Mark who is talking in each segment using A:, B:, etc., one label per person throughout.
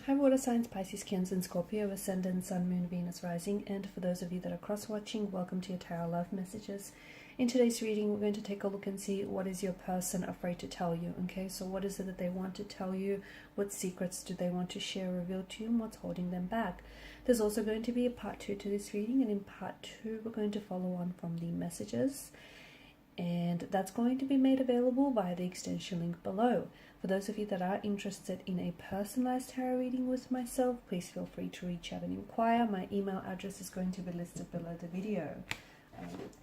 A: Hi water signs, Pisces, Cancer and Scorpio, Ascendant, Sun, Moon, Venus, Rising, and for those of you that are cross-watching, welcome to your Tarot Love Messages. In today's reading, we're going to take a look and see what is your person afraid to tell you, okay? So what is it that they want to tell you? What secrets do they want to share, reveal to you, and what's holding them back? There's also going to be a part 2 to this reading, and in part 2, we're going to follow on from the messages. And that's going to be made available via the extension link below. For those of you that are interested in a personalized tarot reading with myself, please feel free to reach out and inquire. My email address is going to be listed below the video.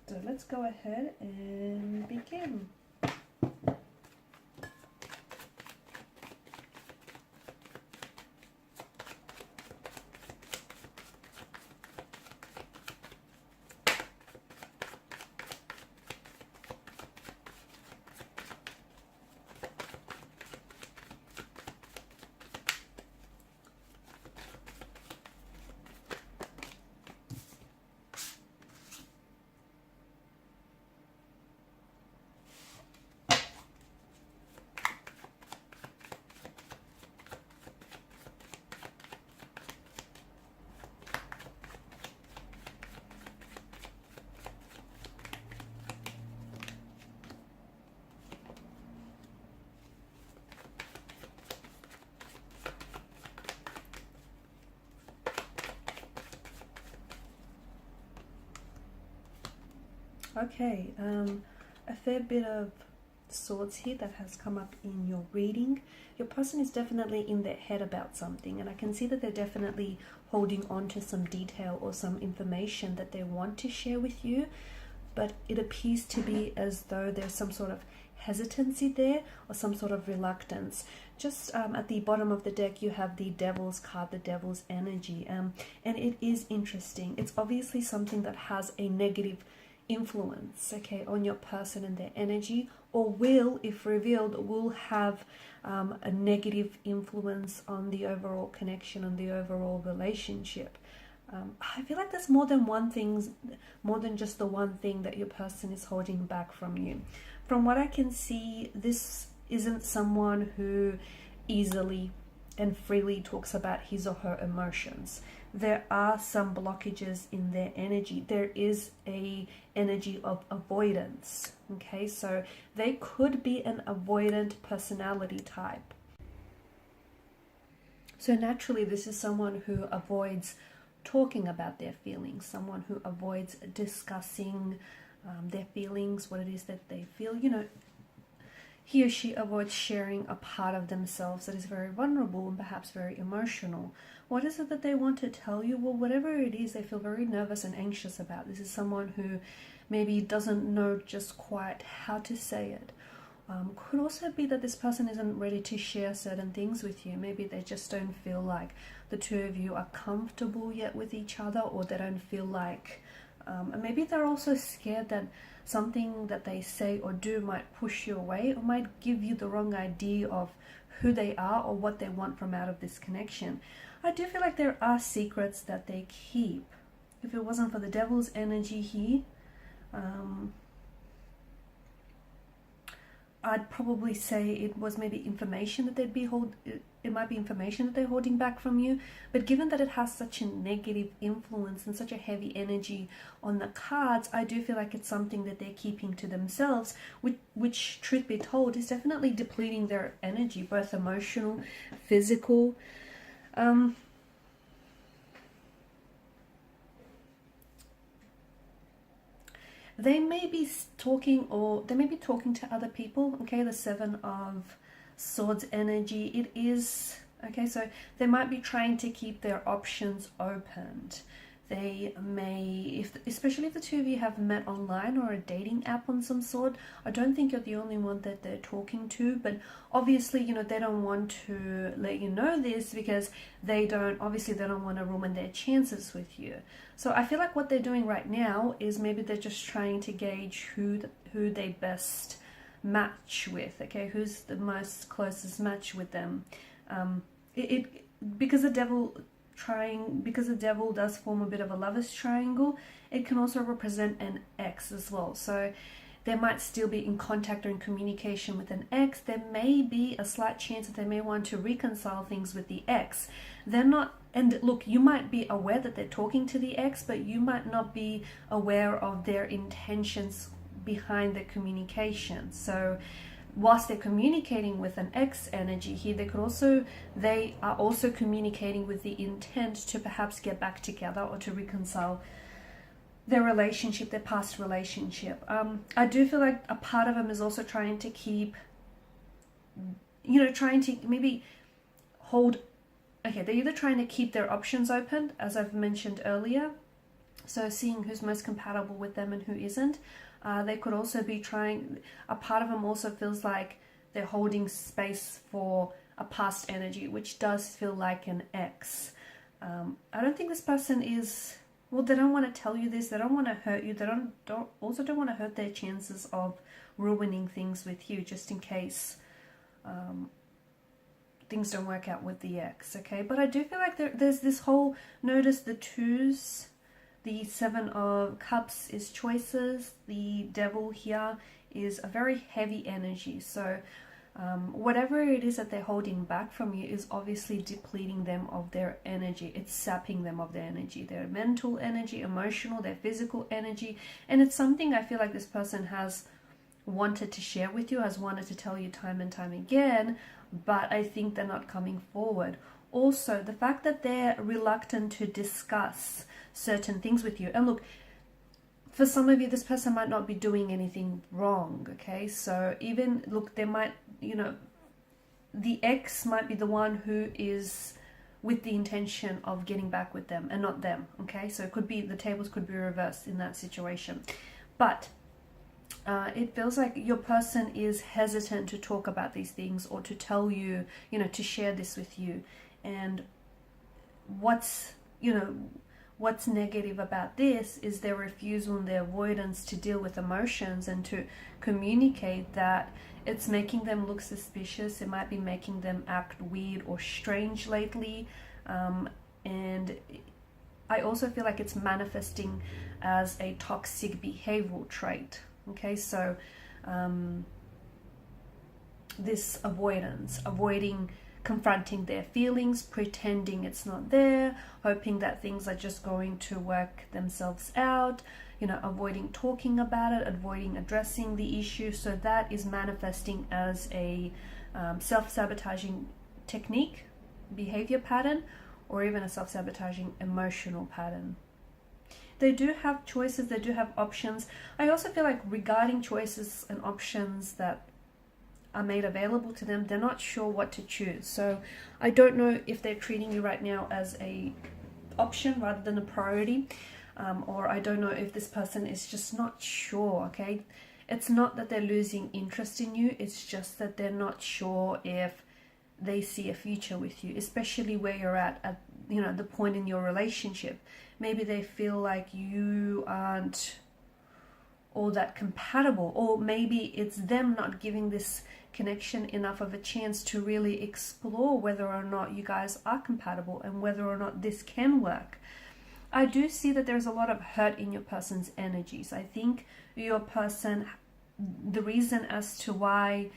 A: So let's go ahead and begin. Okay, a fair bit of swords here that has come up in your reading. Your person is definitely in their head about something, and I can see that they're definitely holding on to some detail or some information that they want to share with you, but it appears to be as though there's some sort of hesitancy there or some sort of reluctance. Just at the bottom of the deck you have the Devil's card, the Devil's energy, and it is interesting. It's obviously something that has a negative influence, okay, on your person and their energy, or will, if revealed, will have a negative influence on the overall connection, on the overall relationship. I feel like there's more than one thing, more than just the one thing that your person is holding back from you. From what I can see, this isn't someone who easily and freely talks about his or her emotions. There are some blockages in their energy. There is a energy of avoidance, okay? So they could be an avoidant personality type. So naturally, this is someone who avoids talking about their feelings, someone who avoids discussing their feelings, what it is that they feel. You know, he or she avoids sharing a part of themselves that is very vulnerable and perhaps very emotional. What is it that they want to tell you? Well, whatever it is, they feel very nervous and anxious about. This is someone who maybe doesn't know just quite how to say it. Could also be that this person isn't ready to share certain things with you. Maybe they just don't feel like the two of you are comfortable yet with each other, or they don't feel like... and maybe they're also scared that something that they say or do might push you away, or might give you the wrong idea of who they are or what they want from out of this connection. I do feel like there are secrets that they keep. If it wasn't for the Devil's energy here, I'd probably say it was maybe information that it might be information that they're holding back from you. But given that it has such a negative influence and such a heavy energy on the cards, I do feel like it's something that they're keeping to themselves, which truth be told, is definitely depleting their energy, both emotional, physical. They may be talking, or they may be talking to other people, okay? The Seven of Swords energy, it is, okay, so they might be trying to keep their options opened. They may, especially if the two of you have met online or a dating app on some sort, I don't think you're the only one that they're talking to, but obviously, you know, they don't want to let you know this because they don't want to ruin their chances with you. So I feel like what they're doing right now is maybe they're just trying to gauge who they best match with, okay, who's the most closest match with them. Because the devil does form a bit of a lover's triangle, it can also represent an ex as well. So they might still be in contact or in communication with an ex. There may be a slight chance that they may want to reconcile things with the ex. They're not, and look, you might be aware that they're talking to the ex, but you might not be aware of their intentions behind the communication. So whilst they're communicating with an ex energy here, they are also communicating with the intent to perhaps get back together or to reconcile their relationship, their past relationship. I do feel like a part of them is also trying to keep, trying to maybe hold, okay, they're either trying to keep their options open, as I've mentioned earlier, so seeing who's most compatible with them and who isn't. They could also be trying, a part of them also feels like they're holding space for a past energy, which does feel like an ex. I don't think this person is, well, they don't want to tell you this, they don't want to hurt you, they don't want to hurt their chances of ruining things with you, just in case things don't work out with the ex, okay? But I do feel like there's this whole, notice the twos, the Seven of Cups is choices, the Devil here is a very heavy energy, so whatever it is that they're holding back from you is obviously depleting them of their energy. It's sapping them of their energy, their mental energy, emotional, their physical energy. And it's something I feel like this person has wanted to share with you, has wanted to tell you time and time again, but I think they're not coming forward. Also, the fact that they're reluctant to discuss certain things with you. And look, for some of you, this person might not be doing anything wrong, okay? So even, look, they might, the ex might be the one who is with the intention of getting back with them and not them, okay? So it could be, the tables could be reversed in that situation. But it feels like your person is hesitant to talk about these things or to tell you, to share this with you. And what's negative about this is their refusal and their avoidance to deal with emotions and to communicate that. It's making them look suspicious. It might be making them act weird or strange lately. And I also feel like it's manifesting as a toxic behavioral trait. Okay, so this avoidance, avoiding confronting their feelings, pretending it's not there, hoping that things are just going to work themselves out, avoiding talking about it, avoiding addressing the issue. So that is manifesting as a self-sabotaging technique, behavior pattern, or even a self-sabotaging emotional pattern. They do have choices, they do have options. I also feel like regarding choices and options that are made available to them, they're not sure what to choose. So I don't know if they're treating you right now as a option rather than a priority, or I don't know if this person is just not sure, okay? It's not that they're losing interest in you, it's just that they're not sure if they see a future with you, especially where you're at the point in your relationship. Maybe they feel like you aren't all that compatible, or maybe it's them not giving this connection enough of a chance to really explore whether or not you guys are compatible and whether or not this can work. I do see that there's a lot of hurt in your person's energies. I think your person, the reason as to why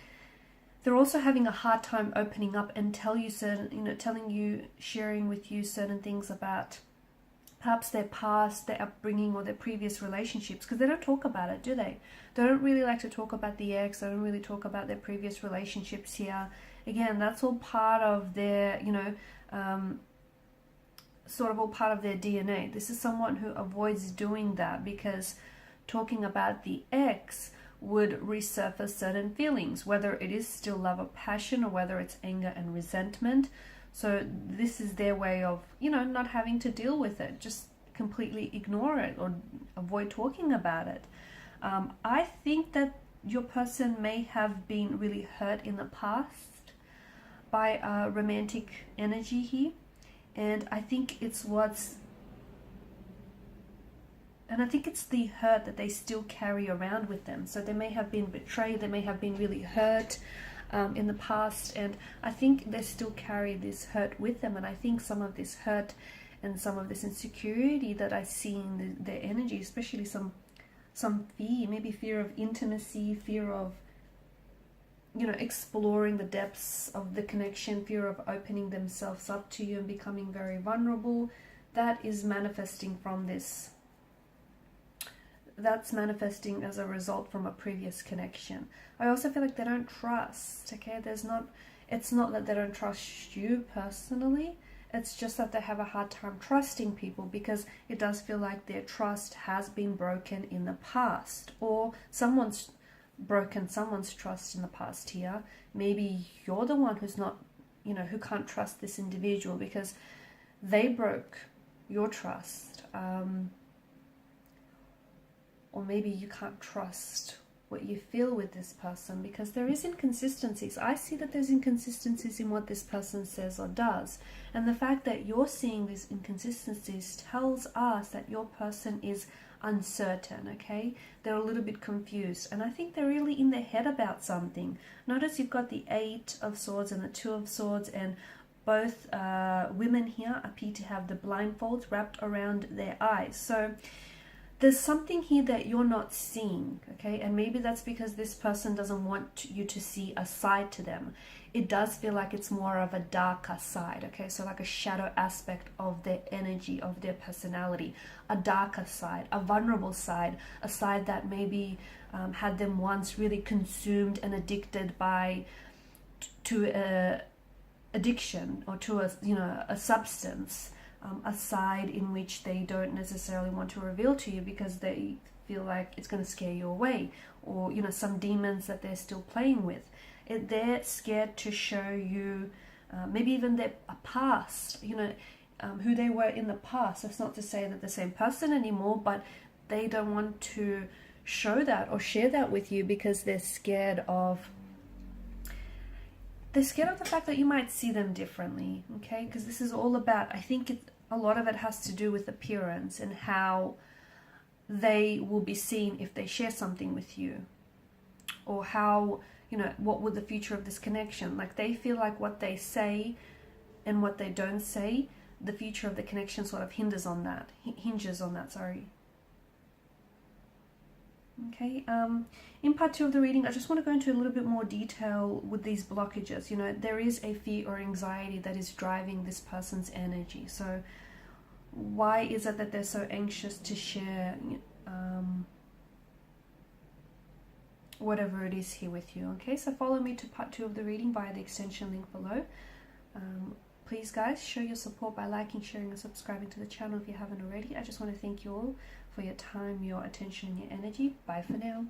A: they're also having a hard time opening up and telling you, sharing with you certain things about perhaps their past, their upbringing, or their previous relationships, because they don't talk about it, do they? They don't really like to talk about the ex, they don't really talk about their previous relationships here. Again, that's all part of their, sort of all part of their DNA. This is someone who avoids doing that because talking about the ex would resurface certain feelings, whether it is still love or passion or whether it's anger and resentment. So this is their way of, not having to deal with it. Just completely ignore it or avoid talking about it. I think that your person may have been really hurt in the past by a romantic energy here. And I think it's the hurt that they still carry around with them. So they may have been betrayed, they may have been really hurt in the past, and I think they still carry this hurt with them. And I think some of this hurt and some of this insecurity that I see in their energy, especially some some fear, maybe fear of intimacy, fear of, you know, exploring the depths of the connection, fear of opening themselves up to you and becoming very vulnerable. That is manifesting from this. That's manifesting as a result from a previous connection. I also feel like they don't trust, okay? It's not that they don't trust you personally, it's just that they have a hard time trusting people, because it does feel like their trust has been broken in the past, or someone's broken someone's trust in the past here. Maybe you're the one who's not, you know, who can't trust this individual because they broke your trust. Or maybe you can't trust what you feel with this person because there is inconsistencies. I see that there's inconsistencies in what this person says or does. And the fact that you're seeing these inconsistencies tells us that your person is uncertain, okay? They're a little bit confused. And I think they're really in their head about something. Notice you've got the 8 of Swords and the 2 of Swords, and both women here appear to have the blindfolds wrapped around their eyes. So there's something here that you're not seeing, okay? And maybe that's because this person doesn't want you to see a side to them. It does feel like it's more of a darker side, okay? So like a shadow aspect of their energy, of their personality, a darker side, a vulnerable side, a side that maybe had them once really consumed and addicted to addiction, or to a substance. A side in which they don't necessarily want to reveal to you because they feel like it's going to scare you away, or some demons that they're still playing with. They're scared to show you maybe even their past, who they were in the past. That's not to say that they're the same person anymore, but they don't want to show that or share that with you because they're scared of the fact that you might see them differently, okay? Because this is all about, I think a lot of it has to do with appearance and how they will be seen if they share something with you, or how, what would the future of this connection, like they feel like what they say and what they don't say, the future of the connection sort of hinges on that, sorry. Okay, in part 2 of the reading, I just want to go into a little bit more detail with these blockages. There is a fear or anxiety that is driving this person's energy. So why is it that they're so anxious to share whatever it is here with you? Okay, so follow me to part 2 of the reading via the extension link below. Please guys, show your support by liking, sharing and subscribing to the channel if you haven't already. I just want to thank you all for your time, your attention and your energy. Bye for now.